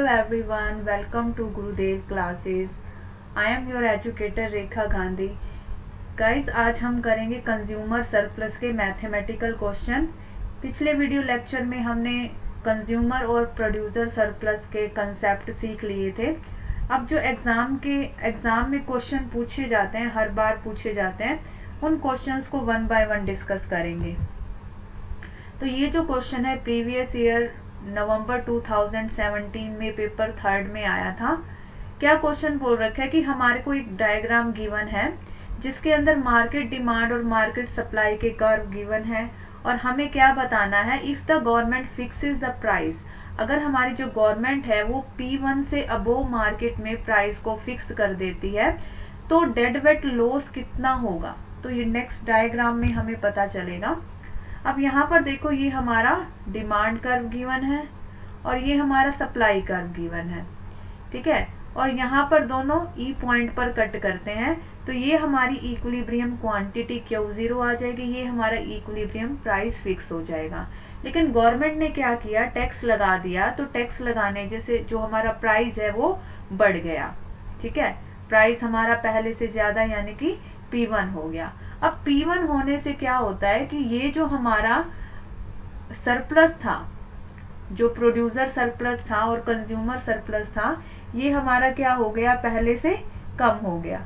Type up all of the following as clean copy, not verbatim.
Hello everyone, welcome to Gurudev classes. I am your educator Rekha Gandhi. Guys आज हम करेंगे consumer surplus के mathematical question. पिछले video lecture में हमने कंज्यूमर और प्रोड्यूसर सरप्लस के कंसेप्ट सीख लिए थे. अब जो एग्ज़ाम में क्वेश्चन पूछे जाते हैं, हर बार पूछे जाते हैं, उन क्वेश्चंस को वन बाय वन डिस्कस करेंगे. तो ये जो क्वेश्चन है प्रीवियस ईयर नवंबर 2017 में पेपर 3 में आया था. क्या क्वेश्चन बोल रखा है कि हमारे को एक डायग्राम गिवन है जिसके अंदर मार्केट डिमांड और मार्केट सप्लाई के कर्व गिवन है और हमें क्या बताना है, if the government fixes the price. अगर हमारी जो गवर्नमेंट है वो P1 से अबोव मार्केट में प्राइस को फिक्स कर देती है तो डेड वेट लॉस कितना होगा. तो ये नेक्स्ट डायग्राम में हमें पता चलेगा. अब यहाँ पर देखो, ये हमारा डिमांड कर्व गिवन है और ये हमारा सप्लाई कर्व गिवन है. ठीक है, और यहाँ पर दोनों ई पॉइंट पर कट करते हैं तो ये हमारी इक्विलिब्रियम क्वांटिटी Q0 आ जाएगी, ये हमारा इक्विलिब्रियम प्राइस फिक्स हो जाएगा. लेकिन गवर्नमेंट ने क्या किया, टैक्स लगा दिया. तो टैक्स लगाने जैसे जो हमारा प्राइस है वो बढ़ गया. ठीक है, प्राइस हमारा पहले से ज़्यादा यानी कि P1 हो गया. अब P1 होने से क्या होता है कि ये जो हमारा सरप्लस था, जो प्रोड्यूसर सरप्लस था और कंज्यूमर सरप्लस था, ये हमारा क्या हो गया, पहले से कम हो गया.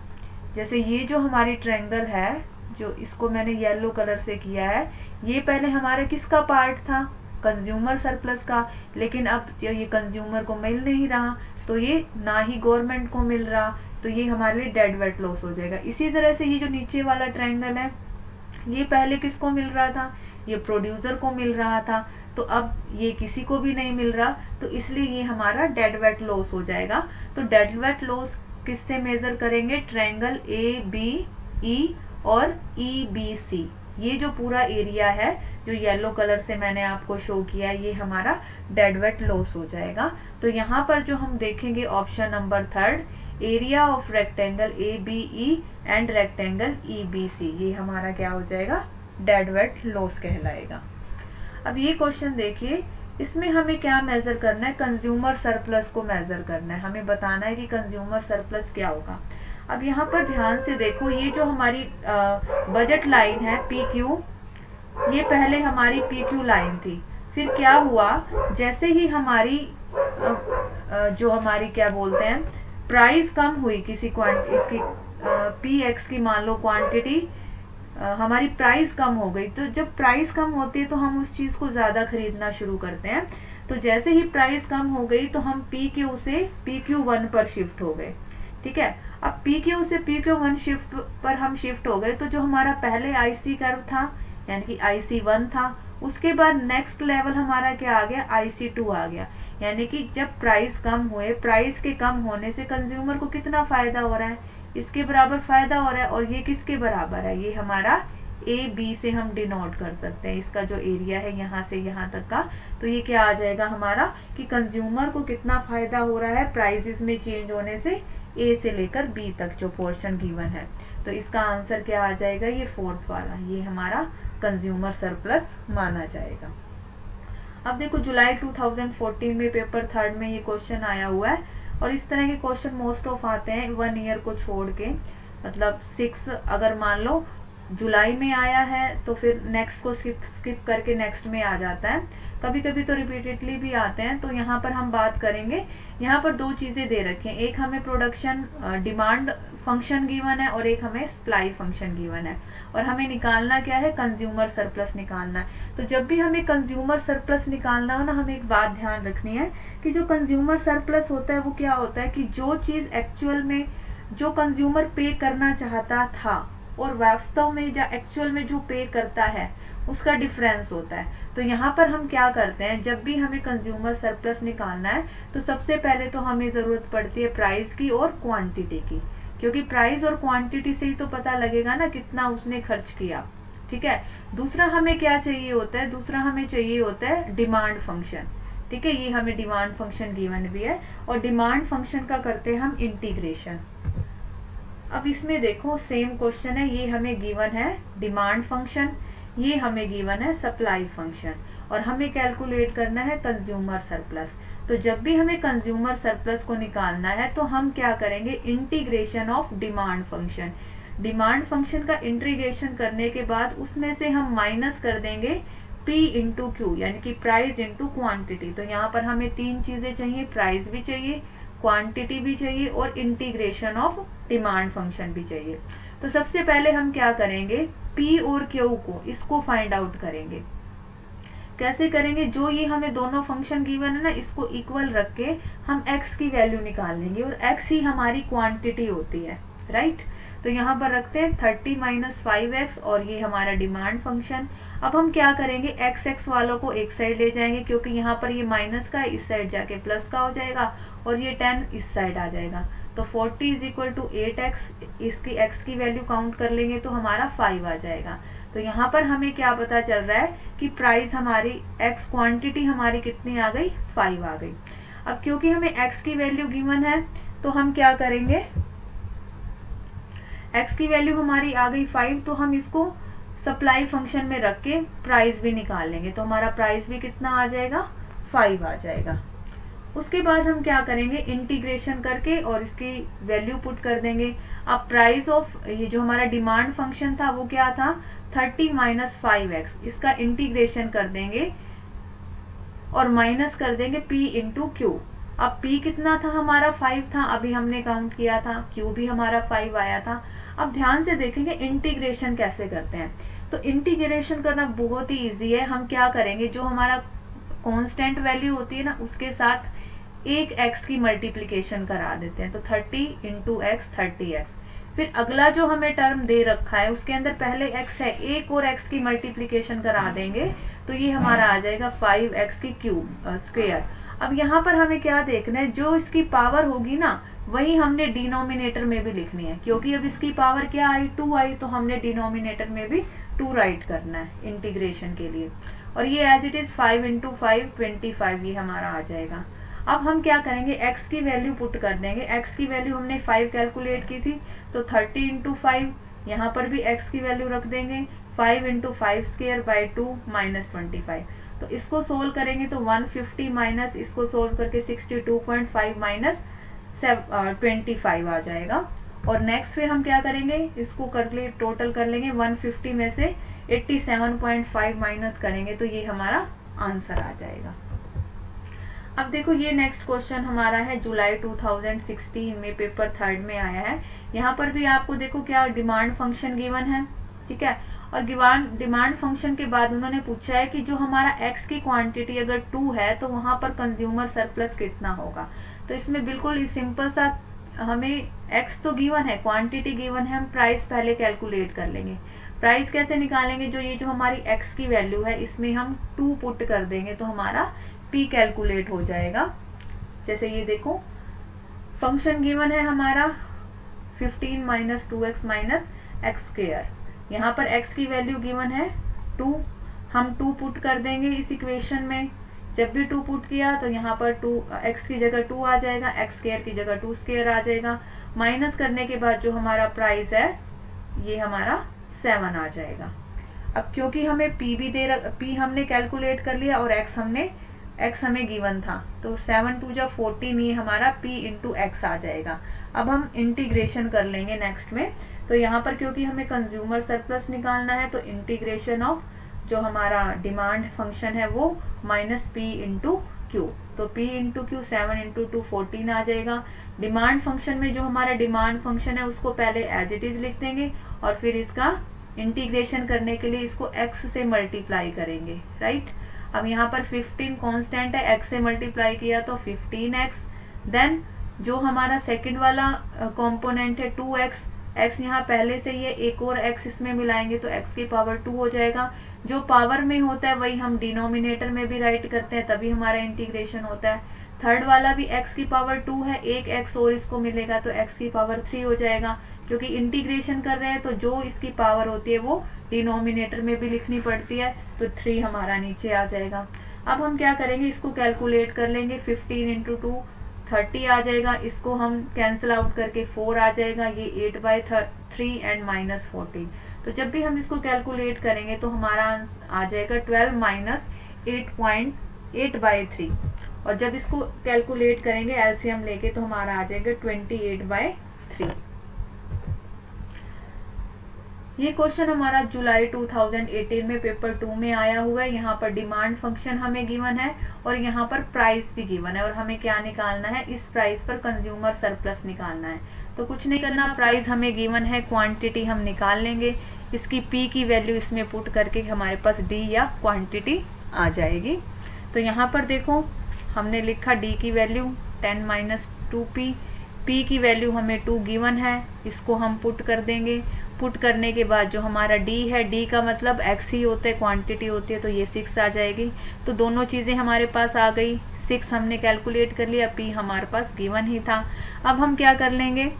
जैसे ये जो हमारी ट्रायंगल है, जो इसको मैंने येलो कलर से किया है, ये पहले हमारा किसका पार्ट था, कंज्यूमर सरप्लस का. लेकिन अब ये कंज्यूमर को मिल नहीं रहा तो ये ना ही गवर्नमेंट को मिल रहा, तो ये हमारे लिए डेड वेट लॉस हो जाएगा. इसी तरह से ये जो नीचे वाला ट्रायंगल है, ये पहले किसको मिल रहा था, ये प्रोड्यूसर को मिल रहा था. तो अब ये किसी को भी नहीं मिल रहा, तो इसलिए ये हमारा डेड वेट लॉस हो जाएगा. तो डेड वेट लॉस किससे मेजर करेंगे, ट्रायंगल ABE और EBC. ये जो पूरा एरिया है जो येलो कलर से मैंने आपको शो किया, ये हमारा डेड वेट लॉस हो जाएगा. तो यहाँ पर जो हम देखेंगे option number 3, area of rectangle ABE and rectangle EBC, ये हमारा क्या हो जाएगा, डेड वेट लॉस कहलाएगा. अब ये क्वेश्चन देखिए, इसमें हमें क्या मेजर करना है, कंज्यूमर सरप्लस को मेजर करना है. हमें बताना है कि कंज्यूमर सरप्लस क्या होगा. अब यहाँ पर ध्यान से देखो, ये जो हमारी बजट लाइन है PQ, ये पहले हमारी PQ लाइन थी. फिर क्या हुआ, जैसे ही हमारी जो हमारी क्या बोलते हैं प्राइस कम हुई किसी इसकी PX की मान लो क्वांटिटी, हमारी प्राइस कम हो गई. तो जब प्राइस कम होती है तो हम उस चीज़ को ज़्यादा खरीदना शुरू करते हैं. तो जैसे ही प्राइस कम हो गई तो हम PQ से PQ1 पर शिफ्ट हो गए. ठीक है, अब PQ से PQ1 शिफ्ट पर हम शिफ्ट हो गए तो जो हमारा पहले IC कर्व था यानी कि IC1 था, उसके बाद नेक्स्ट लेवल हमारा क्या आ गया, IC2 आ गया. यानी कि जब प्राइस कम हुए, प्राइस के कम होने से कंज्यूमर को कितना फायदा हो रहा है, इसके बराबर फायदा हो रहा है. और ये किसके बराबर है, ये हमारा AB से हम डिनोट कर सकते हैं इसका जो एरिया है यहाँ से यहाँ तक का. तो ये क्या आ जाएगा हमारा कि कंज्यूमर को कितना फायदा हो रहा है प्राइसेस में चेंज होने से, A से लेकर B तक जो पोर्शन गिवन है. तो इसका आंसर क्या आ जाएगा, ये 4th वाला, ये हमारा कंज्यूमर सरप्लस माना जाएगा. अब देखो, जुलाई 2014 में पेपर 3 में ये क्वेश्चन आया हुआ है और इस तरह के क्वेश्चन मोस्ट ऑफ आते हैं 1 ईयर को छोड़ के. मतलब 6 अगर मान लो जुलाई में आया है तो फिर नेक्स्ट को स्किप करके नेक्स्ट में आ जाता है. कभी कभी तो रिपीटेडली भी आते हैं. तो यहाँ पर हम बात करेंगे, यहाँ पर 2 चीज़ें दे रखी हैं, एक हमें प्रोडक्शन डिमांड फंक्शन गिवन है और एक हमें सप्लाई फंक्शन गिवन है. और हमें निकालना क्या है, कंज्यूमर सरप्लस निकालना है. तो जब भी हमें कंज्यूमर सरप्लस निकालना हो ना, हमें एक बात ध्यान रखनी है कि जो कंज्यूमर सरप्लस होता है वो क्या होता है कि जो चीज़ एक्चुअल में जो कंज्यूमर पे करना चाहता था और वास्तव में या एक्चुअल में जो पे करता है उसका डिफरेंस होता है. तो यहाँ पर हम क्या करते हैं, जब भी हमें कंज्यूमर सरप्लस निकालना है तो सबसे पहले तो हमें ज़रूरत पड़ती है प्राइस की और क्वांटिटी की, क्योंकि प्राइस और क्वांटिटी से ही तो पता लगेगा ना कितना उसने खर्च किया. ठीक है, दूसरा हमें क्या चाहिए होता है, दूसरा हमें चाहिए होता है डिमांड फंक्शन. ठीक है, ये हमें डिमांड फंक्शन गिवन भी है और डिमांड फंक्शन का करते हैं हम इंटीग्रेशन. अब इसमें देखो सेम क्वेश्चन है, ये हमें गिवन है डिमांड फंक्शन, ये हमें गिवन है सप्लाई फंक्शन और हमें कैलकुलेट करना है कंज्यूमर सरप्लस. तो जब भी हमें कंज्यूमर सरप्लस को निकालना है तो हम क्या करेंगे, integration of demand function. Demand function का इंटीग्रेशन करने के बाद उसमें से हम माइनस कर देंगे P इंटू क्यू, यानी कि प्राइस इंटू क्वांटिटी। तो यहाँ पर हमें तीन चीजें चाहिए, प्राइस भी चाहिए, क्वांटिटी भी चाहिए और इंटीग्रेशन ऑफ डिमांड फंक्शन भी चाहिए। तो सबसे पहले हम क्या करेंगे, P और Q को इसको फाइंड आउट करेंगे। कैसे करेंगे, जो ये हमें दोनों फंक्शन गिवन है ना, इसको इक्वल रख के हम x की वैल्यू निकाल लेंगे और x ही हमारी क्वांटिटी होती है, राइट। तो यहाँ पर रखते हैं 30 माइनस 5x और ये हमारा डिमांड फंक्शन। अब हम क्या करेंगे, x वालों को एक साइड ले जाएंगे क्योंकि यहाँ पर ये माइनस का इस साइड जाके प्लस का हो जाएगा और ये 10 इस साइड आ जाएगा। तो 40 इज इक्वल टू 8x, इसकी x की वैल्यू काउंट कर लेंगे तो हमारा 5 आ जाएगा। तो यहाँ पर हमें क्या पता चल रहा है कि प्राइस हमारी x क्वांटिटी हमारी कितनी आ गई, 5 आ गई। अब क्योंकि हमें x की वैल्यू गिवन है तो हम क्या करेंगे, x की वैल्यू हमारी आ गई 5, तो हम इसको सप्लाई फंक्शन में रख के प्राइस भी निकाल लेंगे। तो हमारा प्राइस भी कितना आ जाएगा, 5 आ जाएगा। उसके बाद हम क्या करेंगे, इंटीग्रेशन करके और इसकी वैल्यू पुट कर देंगे। अब प्राइस ऑफ ये जो हमारा डिमांड फंक्शन था वो क्या था, 30 माइनस 5x, इसका इंटीग्रेशन कर देंगे और माइनस कर देंगे P इंटू क्यू। अब P कितना था हमारा, 5 था, अभी हमने काउंट किया था, Q भी हमारा 5 आया था। अब ध्यान से देखेंगे इंटीग्रेशन कैसे करते हैं। तो इंटीग्रेशन करना बहुत ही इजी है। हम क्या करेंगे, जो हमारा कांस्टेंट वैल्यू होती है ना उसके साथ एक x की मल्टीप्लिकेशन करा देते हैं। तो 30 इंटू एक्स 30x, फिर अगला जो हमें टर्म दे रखा है उसके अंदर पहले x है, एक और x की मल्टीप्लिकेशन करा देंगे तो ये हमारा आ जाएगा 5x की क्यूब स्क्वायर। अब यहाँ पर हमें क्या देखना है, जो इसकी पावर होगी ना वही हमने डिनोमिनेटर में भी लिखनी है, क्योंकि अब इसकी पावर क्या आई, 2 आई, तो हमने डिनोमिनेटर में भी 2 राइट करना है इंटीग्रेशन के लिए। और ये एज इट इज 5 इंटू 5 25 ये हमारा आ जाएगा। अब हम क्या करेंगे, x की वैल्यू पुट कर देंगे। x की वैल्यू हमने 5 कैलकुलेट की थी, तो 30 इंटू 5, यहाँ पर भी x की वैल्यू रख देंगे, 5 इंटू 5 स्क्वायर बाई 2 माइनस 25। तो इसको सोल्व करेंगे तो 150 माइनस इसको सोल्व करके 62.5 माइनस 25 आ जाएगा। और नेक्स्ट फिर हम क्या करेंगे, इसको करके टोटल कर लेंगे, 150 में से 87.5 माइनस करेंगे तो ये हमारा आंसर आ जाएगा। अब देखो ये नेक्स्ट क्वेश्चन हमारा है जुलाई 2016 में, पेपर 3 में आया है। यहाँ पर भी आपको देखो क्या डिमांड फंक्शन गिवन है, ठीक है। और डिमांड फंक्शन के बाद उन्होंने पूछा है कि जो हमारा x की क्वांटिटी अगर 2 है तो वहाँ पर कंज्यूमर सरप्लस कितना होगा। तो इसमें बिल्कुल सिंपल सा हमें x तो गिवन है, क्वांटिटी गिवन है, हम प्राइस पहले कैलकुलेट कर लेंगे। प्राइस कैसे निकालेंगे, जो हमारी x की वैल्यू है इसमें हम 2 पुट कर देंगे तो हमारा p कैलकुलेट हो जाएगा। जैसे ये देखो फंक्शन गिवन है हमारा 15 minus 2x minus x square, यहाँ पर x की वैल्यू गिवन है 2, हम 2 पुट कर देंगे इस इक्वेशन में। जब भी 2 पुट किया तो यहाँ पर 2 x की जगह 2 आ जाएगा, एक्स स्क्वायर की जगह 2 स्क्वायर आ जाएगा। माइनस करने के बाद जो हमारा प्राइस है ये हमारा 7 आ जाएगा। अब क्योंकि हमें p भी दे रहा, p हमने कैलकुलेट कर लिया और x हमें गिवन था, तो 7 2 जा 14 ये हमारा p इंटू एक्स आ जाएगा। अब हम इंटीग्रेशन कर लेंगे नेक्स्ट में। तो यहाँ पर क्योंकि हमें कंज्यूमर सरप्लस निकालना है तो इंटीग्रेशन ऑफ जो हमारा डिमांड फंक्शन है वो माइनस p इंटू क्यू, तो p इंटू क्यू 7 इंटू 2 14 आ जाएगा। डिमांड फंक्शन में जो हमारा डिमांड फंक्शन है उसको पहले एज इट इज लिख देंगे और फिर इसका इंटीग्रेशन करने के लिए इसको x से मल्टीप्लाई करेंगे, राइट। अब यहाँ पर 15 कांस्टेंट है, x से मल्टीप्लाई किया तो 15x, देन जो हमारा सेकंड वाला कंपोनेंट है 2x, x यहाँ पहले से ही है, एक और x इसमें मिलाएंगे तो x की पावर 2 हो जाएगा। जो पावर में होता है वही हम डिनोमिनेटर में भी राइट करते हैं, तभी हमारा इंटीग्रेशन होता है। थर्ड वाला भी x की पावर 2 है, एक x और इसको मिलेगा तो x की पावर 3 हो जाएगा। क्योंकि इंटीग्रेशन कर रहे हैं तो जो इसकी पावर होती है वो डिनोमिनेटर में भी लिखनी पड़ती है, तो 3 हमारा नीचे आ जाएगा। अब हम क्या करेंगे, इसको कैलकुलेट कर लेंगे, 15 इंटू 2 30 आ जाएगा, इसको हम कैंसिल आउट करके 4 आ जाएगा, ये 8/3 एंड माइनस 14। तो जब भी हम इसको कैलकुलेट करेंगे तो हमारा आ जाएगा 12 माइनस 8.8/3। और जब इसको कैलकुलेट करेंगे एलसीएम लेके तो हमारा आ जाएगा 28/3। ये क्वेश्चन हमारा जुलाई 2018 में पेपर 2 में आया हुआ है। यहाँ पर डिमांड फंक्शन हमें गिवन है और यहाँ पर प्राइस भी गिवन है, और हमें क्या निकालना है, इस प्राइस पर कंज्यूमर सरप्लस निकालना है। तो कुछ नहीं करना, प्राइस हमें गिवन है, क्वांटिटी हम निकाल लेंगे, इसकी पी की वैल्यू इसमें पुट करके हमारे पास डी या क्वांटिटी आ जाएगी। तो यहाँ पर देखो हमने लिखा डी की वैल्यू 10 - 2p, पी की वैल्यू हमें 2 गिवन है, इसको हम पुट कर देंगे। पुट करने के बाद जो हमारा डी है, डी का मतलब एक्स ही होता है, क्वांटिटी होती है, तो ये 6 आ जाएगी। तो दोनों चीज़ें हमारे पास आ गई, 6 हमने कैलकुलेट कर लिया, पी हमारे पास गिवन ही था। अब हम क्या कर लेंगे,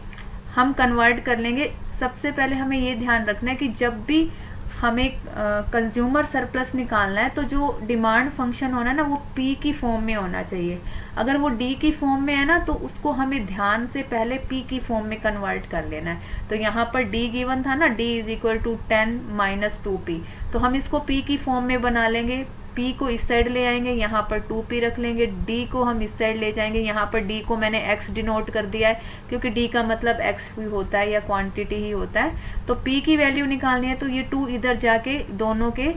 हम कन्वर्ट कर लेंगे। सबसे पहले हमें ये ध्यान रखना है कि जब भी हमें कंज्यूमर सरप्लस निकालना है तो जो डिमांड फंक्शन होना है ना, वो पी की फॉर्म में होना चाहिए। अगर वो डी की फॉर्म में है ना, तो उसको हमें ध्यान से पहले पी की फॉर्म में कन्वर्ट कर लेना है। तो यहाँ पर डी गिवन था ना, D is equal to 10 - 2p, तो हम इसको पी की फॉर्म में बना लेंगे। पी को इस साइड ले आएंगे, यहाँ पर 2p रख लेंगे, डी को हम इस साइड ले जाएंगे, यहाँ पर डी को मैंने x डिनोट कर दिया है, क्योंकि डी का मतलब x ही होता है या क्वांटिटी ही होता है। तो p की वैल्यू निकालनी है, तो ये 2 इधर जाके दोनों के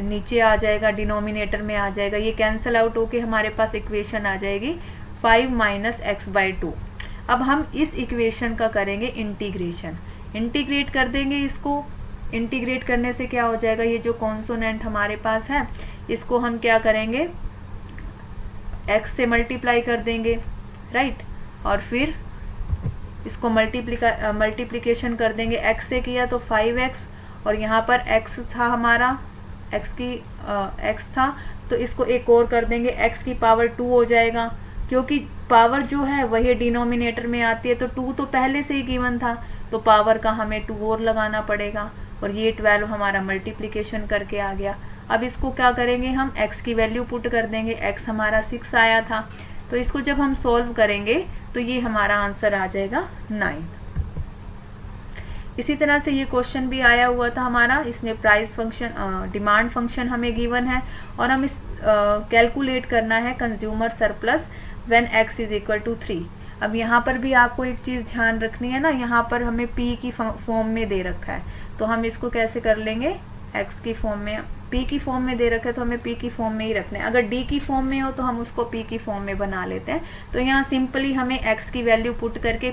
नीचे आ जाएगा, डिनोमिनेटर में आ जाएगा, ये कैंसिल आउट होके हमारे पास इक्वेशन आ जाएगी 5 - x/2। अब हम इस इक्वेशन का करेंगे इंटीग्रेशन, इंटीग्रेट कर देंगे इसको। इंटीग्रेट करने से क्या हो जाएगा, ये जो कॉन्सोनेंट हमारे पास है इसको हम क्या करेंगे, x से मल्टीप्लाई कर देंगे, राइट, और फिर इसको मल्टीप्लिकेशन कर देंगे। x से किया तो 5x, और यहाँ पर x था हमारा, x था, तो इसको एक और कर देंगे, x की पावर 2 हो जाएगा, क्योंकि पावर जो है वही डिनोमिनेटर में आती है, तो 2 तो पहले से ही गिवन था, तो पावर का हमें 2 और लगाना पड़ेगा, और ये 12 हमारा मल्टीप्लिकेशन करके आ गया। अब इसको क्या करेंगे, हम x की वैल्यू पुट कर देंगे, x हमारा 6 आया था, तो इसको जब हम सॉल्व करेंगे तो ये हमारा आंसर आ जाएगा 9। इसी तरह से ये क्वेश्चन भी आया हुआ था हमारा, इसमें प्राइस फंक्शन, डिमांड फंक्शन हमें गिवन है, और हम इस कैलकुलेट करना है consumer surplus when x is equal to 3। अब यहाँ पर भी आपको एक चीज़ ध्यान रखनी है ना, यहाँ पर हमें p की फॉर्म में दे रखा है, तो हम इसको कैसे कर लेंगे, x की फॉर्म में, p की फॉर्म में दे रखा है तो हमें p की फॉर्म में ही रखना है। अगर d की फॉर्म में हो तो हम उसको p की फॉर्म में बना लेते हैं। तो यहाँ सिंपली हमें x की वैल्यू पुट करके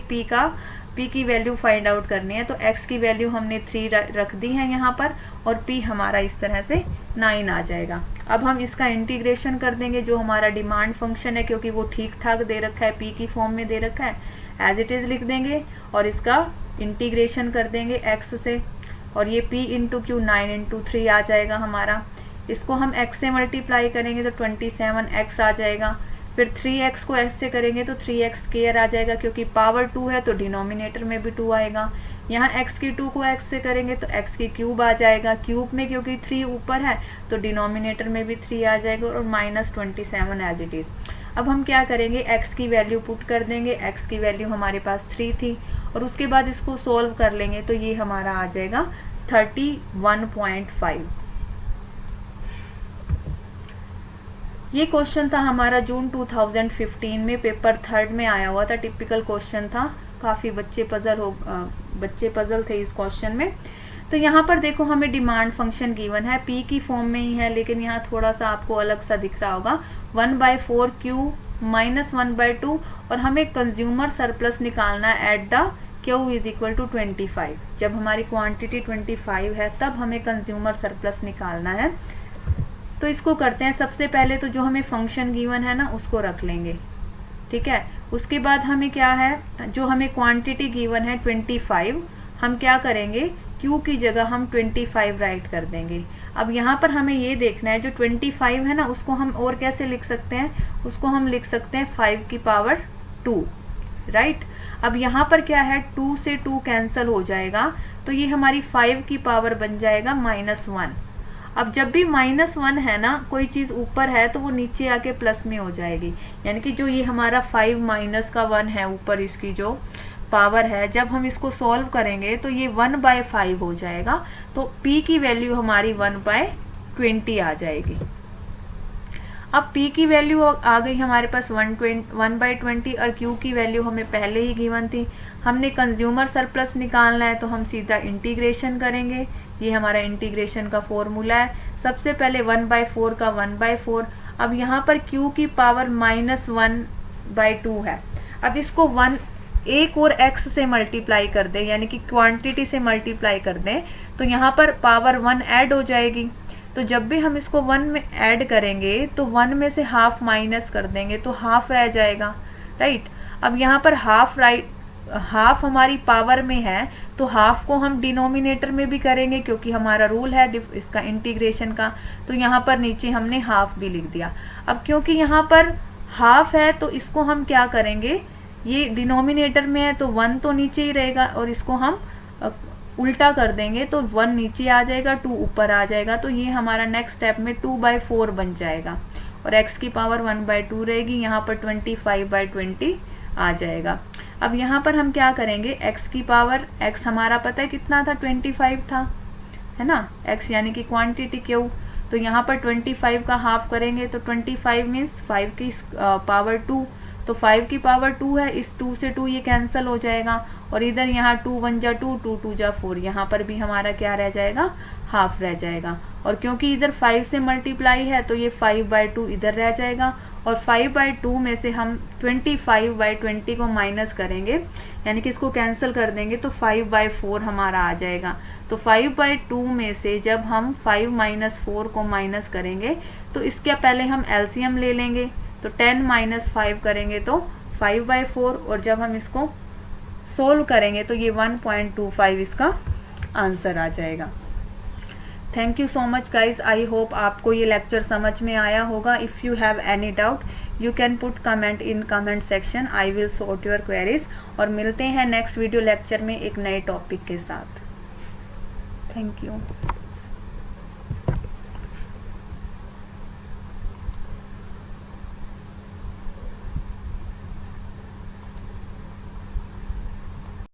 p की वैल्यू फाइंड आउट करनी है। तो x की वैल्यू हमने 3 रख दी है यहाँ पर, और p हमारा इस तरह से 9 आ जाएगा। अब हम इसका इंटीग्रेशन कर देंगे, जो हमारा डिमांड फंक्शन है, क्योंकि वो ठीक ठाक दे रखा है, p की फॉर्म में दे रखा है, एज इट इज़ लिख देंगे, और इसका इंटीग्रेशन कर देंगे x से, और ये p इंटू क्यू 9 × 3 आ जाएगा हमारा। इसको हम x से मल्टीप्लाई करेंगे तो 27x आ जाएगा, फिर 3x को s से करेंगे तो 3x स्क्वायर आ जाएगा, क्योंकि पावर 2 है तो डिनोमिनेटर में भी 2 आएगा। यहाँ x की 2 को x से करेंगे तो x की क्यूब आ जाएगा, क्यूब में क्योंकि 3 ऊपर है तो डिनोमिनेटर में भी 3 आ जाएगा, और -27 एज इट इज़। अब हम क्या करेंगे, x की वैल्यू पुट कर देंगे, x की वैल्यू हमारे पास 3 थी, और उसके बाद इसको सोल्व कर लेंगे तो ये हमारा आ जाएगा 31.5। ये क्वेश्चन था हमारा जून 2015 में पेपर 3 में आया हुआ था, टिपिकल क्वेश्चन था, काफ़ी बच्चे पजल थे इस क्वेश्चन में। तो यहाँ पर देखो हमें डिमांड फंक्शन गिवन है, p की फॉर्म में ही है, लेकिन यहाँ थोड़ा सा आपको अलग सा दिख रहा होगा, 1/4q - 1/2, और हमें कंज्यूमर सरप्लस निकालना है at the q is equal to 25। जब हमारी क्वांटिटी 25 है तब हमें कंज्यूमर सरप्लस निकालना है। तो इसको करते हैं, सबसे पहले तो जो हमें फंक्शन गिवन है ना उसको रख लेंगे, ठीक है। उसके बाद हमें क्या है, जो हमें क्वांटिटी गिवन है 25, हम क्या करेंगे, q की जगह हम 25 राइट कर देंगे। अब यहाँ पर हमें ये देखना है, जो 25 है ना उसको हम और कैसे लिख सकते हैं, उसको हम लिख सकते हैं 5 की पावर 2, राइट। अब यहाँ पर क्या है, 2 से 2 कैंसिल हो जाएगा, तो ये हमारी 5 की पावर बन जाएगा -1। अब जब भी -1 है ना, कोई चीज़ ऊपर है तो वो नीचे आके प्लस में हो जाएगी, यानी कि जो ये हमारा 5 - का 1 है ऊपर, इसकी जो पावर है, जब हम इसको सॉल्व करेंगे तो ये 1/5 हो जाएगा। तो p की वैल्यू हमारी 1/20 आ जाएगी। अब P की वैल्यू आ गई हमारे पास 1/20 और Q की वैल्यू हमें पहले ही गिवन थी। हमने कंज्यूमर सरप्लस निकालना है तो हम सीधा इंटीग्रेशन करेंगे। ये हमारा इंटीग्रेशन का फॉर्मूला है। सबसे पहले 1/4 का 1/4। अब यहाँ पर Q की पावर -1/2 है। अब इसको एक और x से मल्टीप्लाई कर दें, यानी कि क्वांटिटी से मल्टीप्लाई कर दें, तो यहाँ पर पावर 1 ऐड हो जाएगी। तो जब भी हम इसको 1 में ऐड करेंगे तो 1 में से हाफ माइनस कर देंगे तो हाफ रह जाएगा, राइट। अब यहाँ पर हाफ हमारी पावर में है तो हाफ को हम डिनोमिनेटर में भी करेंगे, क्योंकि हमारा रूल है इसका इंटीग्रेशन का। तो यहाँ पर नीचे हमने हाफ भी लिख दिया। अब क्योंकि यहाँ पर हाफ है तो इसको हम क्या करेंगे, ये डिनोमिनेटर में है तो 1 तो नीचे ही रहेगा और इसको हम उल्टा कर देंगे तो 1 नीचे आ जाएगा, 2 ऊपर आ जाएगा। तो ये हमारा नेक्स्ट स्टेप में 2/4 बन जाएगा और x की पावर 1/2 रहेगी। यहाँ पर 25/20 आ जाएगा। अब यहाँ पर हम क्या करेंगे, x की पावर, x हमारा पता है कितना था, 25 था, है ना, x यानी कि क्वांटिटी Q। तो यहाँ पर 25 का हाफ करेंगे तो 25 मीन्स 5 की पावर 2। तो 5 की पावर 2 है, इस 2 से 2 ये कैंसिल हो जाएगा और इधर यहाँ 2 1 जा 2, 2 2 जा 4, यहाँ पर भी हमारा क्या रह जाएगा, हाफ रह जाएगा। और क्योंकि इधर 5 से मल्टीप्लाई है तो ये 5/2 इधर रह जाएगा और 5/2 में से हम 25/20 को माइनस करेंगे, यानी कि इसको कैंसिल कर देंगे तो 5/4 हमारा आ जाएगा। तो 5/2 में से जब हम 5 - 4 को माइनस करेंगे तो इसके पहले हम एलसीएम ले लेंगे। तो 10 - 5 करेंगे तो 5/4 और जब हम इसको सोल्व करेंगे तो ये 1.25 इसका आंसर आ जाएगा। Thank you so much guys. I hope आपको ये लेक्चर समझ में आया होगा। If you have any doubt you can put comment in comment section. I will sort your queries. और मिलते हैं नेक्स्ट वीडियो लेक्चर में एक नए टॉपिक के साथ। Thank you.